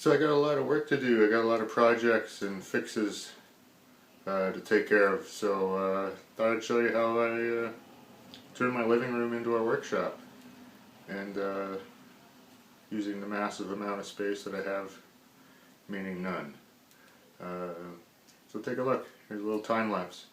So I got a lot of work to do. I got a lot of projects and fixes to take care of. So thought I'd show you how I turn my living room into a workshop, and using the massive amount of space that I have, meaning none. So take a look. Here's a little time lapse.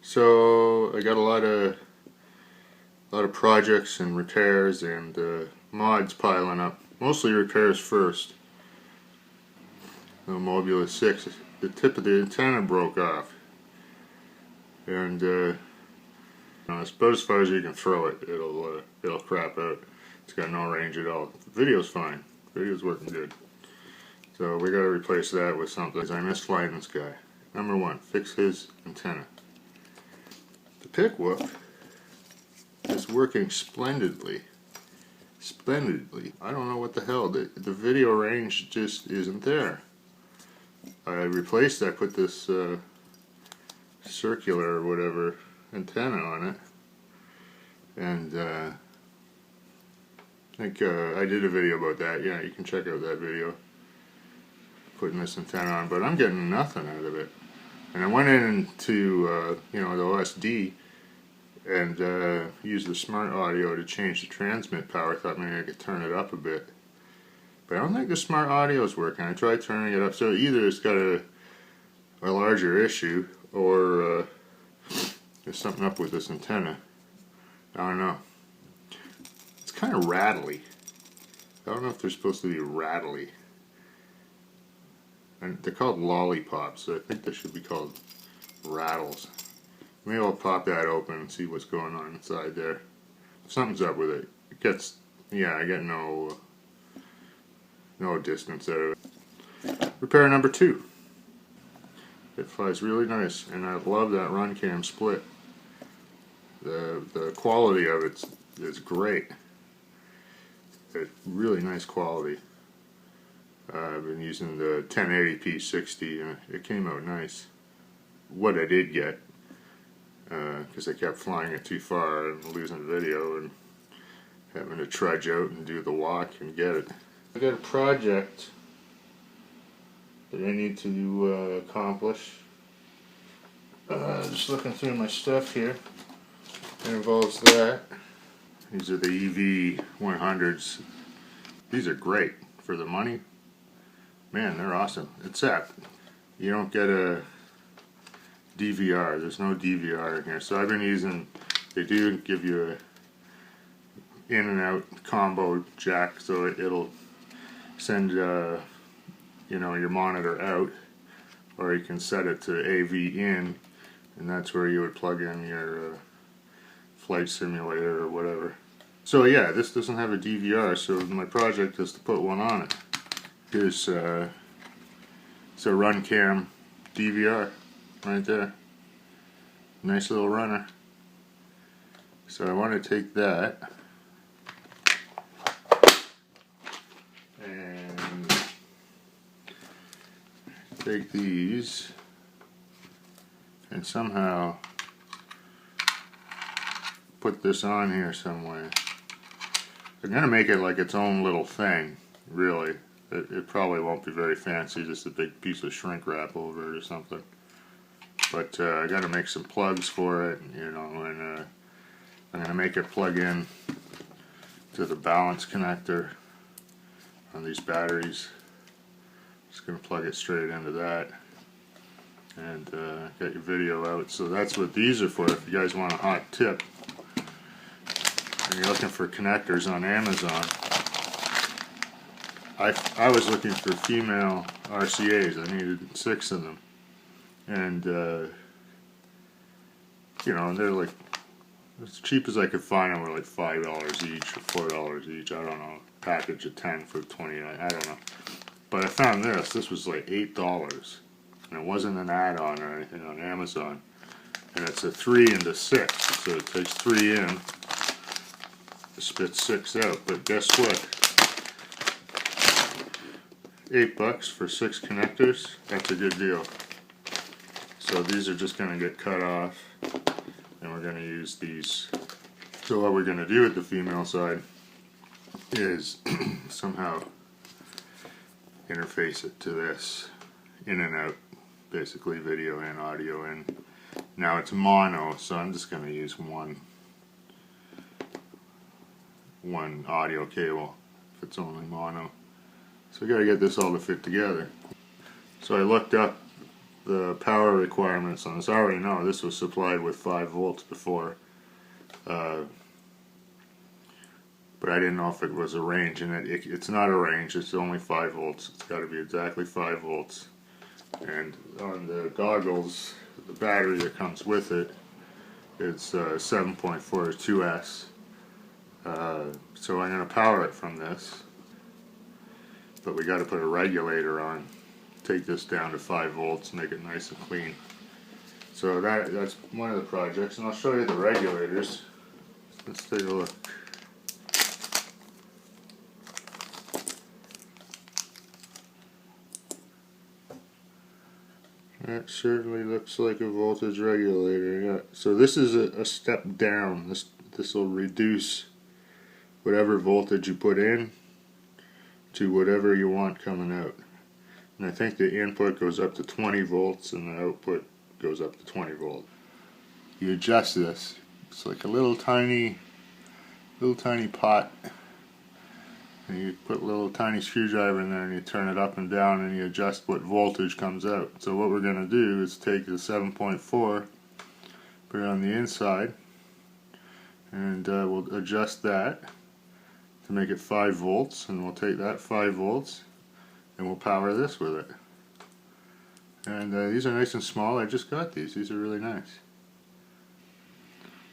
So I got a lot of projects and repairs and mods piling up. Mostly repairs first. The Mobula 6, the tip of the antenna broke off, and it's about as far as you can throw it. It'll crap out. It's got no range at all. The video's fine. The video's working good. So we got to replace that with something. I miss flying this guy. Number one, fix his antenna. The pick whoop is working splendidly. Splendidly. I don't know what the hell. The video range just isn't there. I replaced. I put this circular or whatever antenna on it, and I think I did a video about that. Yeah, you can check out that video. Putting this antenna on, but I'm getting nothing out of it. And I went into the OSD and used the smart audio to change the transmit power. I thought maybe I could turn it up a bit, but I don't think the smart audio is working. I tried turning it up, so either it's got a larger issue, or there's something up with this antenna. I don't know. It's kind of rattly. I don't know if they're supposed to be rattly. And they're called lollipops, so I think they should be called rattles. Maybe I'll pop that open and see what's going on inside there. If something's up with it, it gets, yeah, I get no distance out of it. Repair number 2. It flies really nice, and I love that run cam split. The quality of it is great. It's really nice quality. I've been using the 1080p 60, and it came out nice. What I did get, because I kept flying it too far and losing video and having to trudge out and do the walk and get it. I got a project that I need to accomplish. Just looking through my stuff here. It involves that. These are the EV100s. These are great for the money. Man, they're awesome. Except you don't get a DVR. There's no DVR in here. So I've been using, they do give you a in and out combo jack, so it'll send your monitor out, or you can set it to AV in, and that's where you would plug in your flight simulator or whatever. So yeah, this doesn't have a DVR, so my project is to put one on it. Here's it's a run cam DVR right there. Nice little runner. So I want to take that and take these and somehow put this on here somewhere. I'm going to make it like its own little thing, really. It probably won't be very fancy, just a big piece of shrink wrap over it or something. But I got to make some plugs for it, and I'm going to make it plug in to the balance connector on these batteries. Just going to plug it straight into that, and get your video out. So that's what these are for. If you guys want a hot tip and you're looking for connectors on Amazon, I was looking for female RCAs. I needed 6 of them, and they're like as cheap as I could find them were like $5 each or $4 each. I don't know. Package of 10 for 29. I don't know. But I found this. This was like $8, and it wasn't an add-on or anything on Amazon. And it's a 3 into 6, so it takes 3 in, spits 6 out. But guess what? $8 for 6 connectors. That's a good deal. So these are just going to get cut off, and we're going to use these. So what we're going to do with the female side is somehow interface it to this, in and out, basically video and audio in. Now it's mono, so I'm just going to use one audio cable if it's only mono. So we got to get this all to fit together. So I looked up the power requirements on this. I already know this was supplied with 5 volts before, but I didn't know if it was a range, and it's not a range. It's only 5 volts. It's got to be exactly 5 volts. And on the goggles, the battery that comes with it, it's 7.4 2S. So I'm going to power it from this, but we got to put a regulator on. Take this down to 5 volts, make it nice and clean. So that's one of the projects, and I'll show you the regulators. Let's take a look. That certainly looks like a voltage regulator, yeah. So this is a step down. This will reduce whatever voltage you put in to whatever you want coming out. And I think the input goes up to 20 volts and the output goes up to 20 volts. You adjust this. It's like a little tiny pot. And you put a little tiny screwdriver in there and you turn it up and down and you adjust what voltage comes out. So what we're going to do is take the 7.4, put it on the inside, and we'll adjust that to make it 5 volts, and we'll take that 5 volts and we'll power this with it. And these are nice and small. I just got these. These are really nice.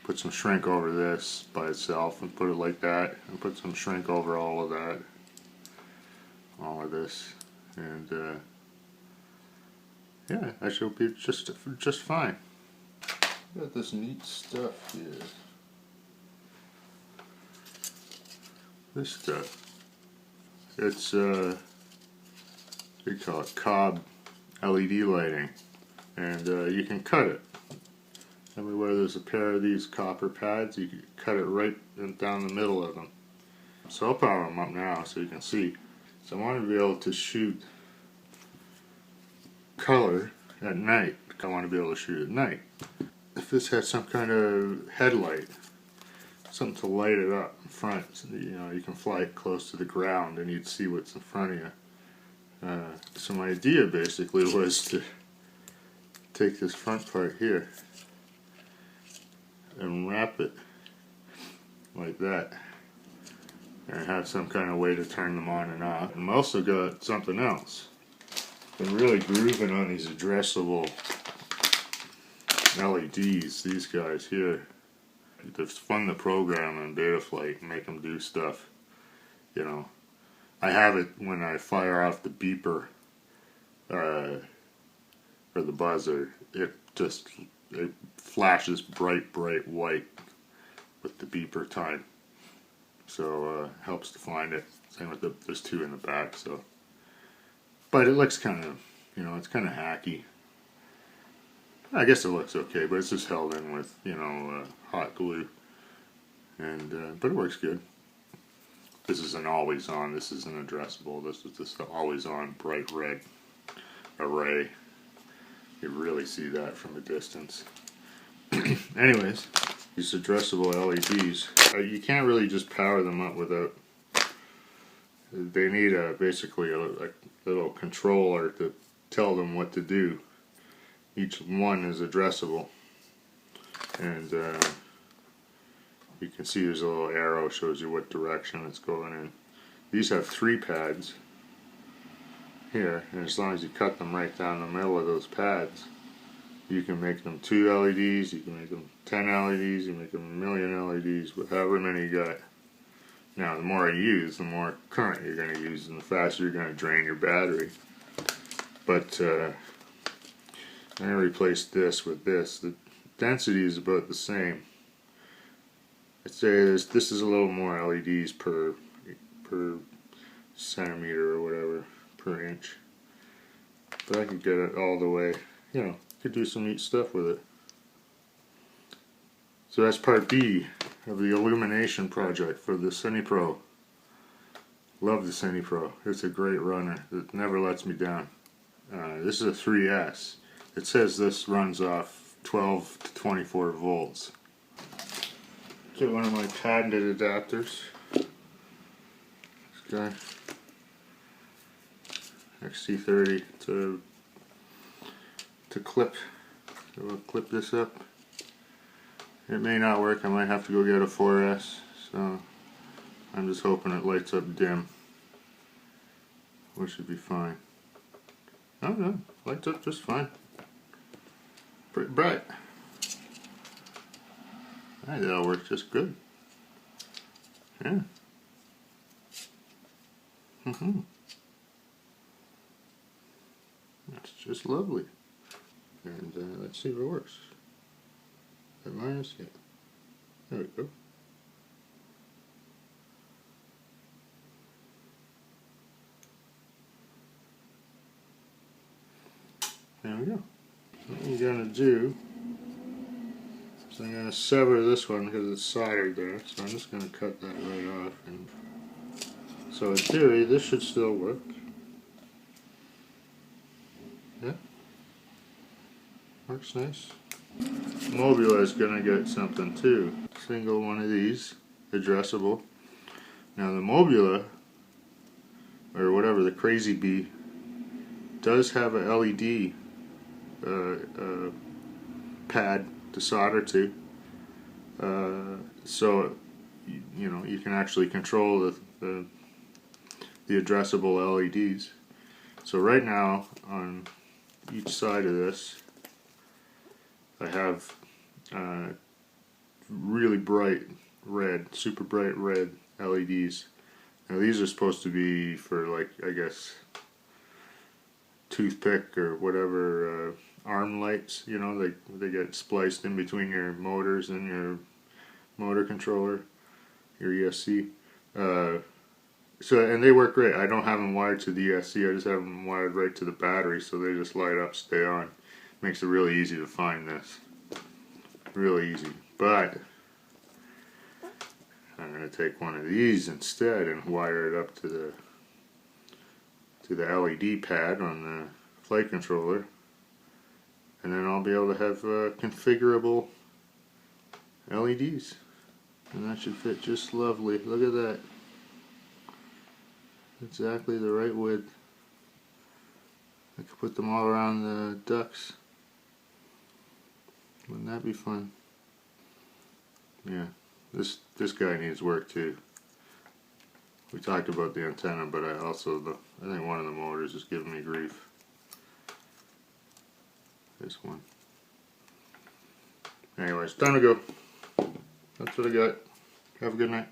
Put some shrink over this by itself and put it like that, and put some shrink over all of that, all of this, and yeah, that should be just fine. Got this neat stuff here. This stuff. It's they call it cob LED lighting, and you can cut it. Everywhere there's a pair of these copper pads, you can cut it right down the middle of them. So I'll power them up now so you can see. So I want to be able to shoot color at night. I want to be able to shoot at night. If this had some kind of headlight, something to light it up in front, so that, you can fly it close to the ground and you'd see what's in front of you. So my idea basically was to take this front part here and wrap it like that, and have some kind of way to turn them on and off. And I've also got something else. Been really grooving on these addressable LEDs. These guys here, they're fun to program in Betaflight and make them do stuff. I have it when I fire off the beeper or the buzzer. It flashes bright white with the beeper time, so helps to find it. Same with there's 2 in the back. So, but it looks kind of, it's kind of hacky. I guess it looks okay, but it's just held in with hot glue, and but it works good. This is an always on. This is an addressable. This is just the always on bright red array. You really see that from a distance. Anyways, these addressable LEDs, you can't really just power them up without. They need basically a little controller to tell them what to do. Each one is addressable, and you can see there's a little arrow shows you what direction it's going in. These have 3 pads here, and as long as you cut them right down the middle of those pads, You can make them 2 LEDs, you can make them 10 LEDs, you can make them 1,000,000 LEDs with however many you got. Now, the more you use, the more current you're going to use, and the faster you're going to drain your battery. But I'm going to replace this with this. The density is about the same. I'd say this is a little more LEDs per centimeter or whatever, per inch. But I could get it all the way, you know, could do some neat stuff with it. So that's part B of the illumination project for the CinePro. Love the CinePro. It's a great runner. It never lets me down. This is a 3S. It says this runs off 12 to 24 volts. Get one of my patented adapters. This guy. XT30 to clip. So we'll clip this up. It may not work. I might have to go get a 4S. So I'm just hoping it lights up dim, which should be fine. Oh no, lights up just fine. Pretty bright. Alright, that'll work just good. Yeah. That's just lovely. And let's see if it works. That minus, yeah. There we go. There we go. What I'm going to do is I'm going to sever this one because it's soldered there. So I'm just going to cut that right off. And so in theory, this should still work. Yeah. Works nice. Mobula is going to get something too. Single one of these, addressable. Now the Mobula, or whatever, the Crazy Bee, does have a LED pad to solder to. So you know, you can actually control the addressable LEDs. So right now on each side of this I have really bright red, super bright red LEDs. Now these are supposed to be for, like, I guess toothpick or whatever arm lights, you know, they get spliced in between your motors and your motor controller, your ESC. So, and they work great. I don't have them wired to the ESC, I just have them wired right to the battery, so they just light up, stay on. Makes it really easy to find this. Really easy. But I'm going to take one of these instead and wire it up to the LED pad on the flight controller, and then I'll be able to have configurable LEDs, and that should fit just lovely. Look at that. Exactly the right width. I could put them all around the ducts. Wouldn't that be fun? Yeah, this guy needs work too. We talked about the antenna, but I think one of the motors is giving me grief. This one. Anyways, time to go. That's what I got. Have a good night.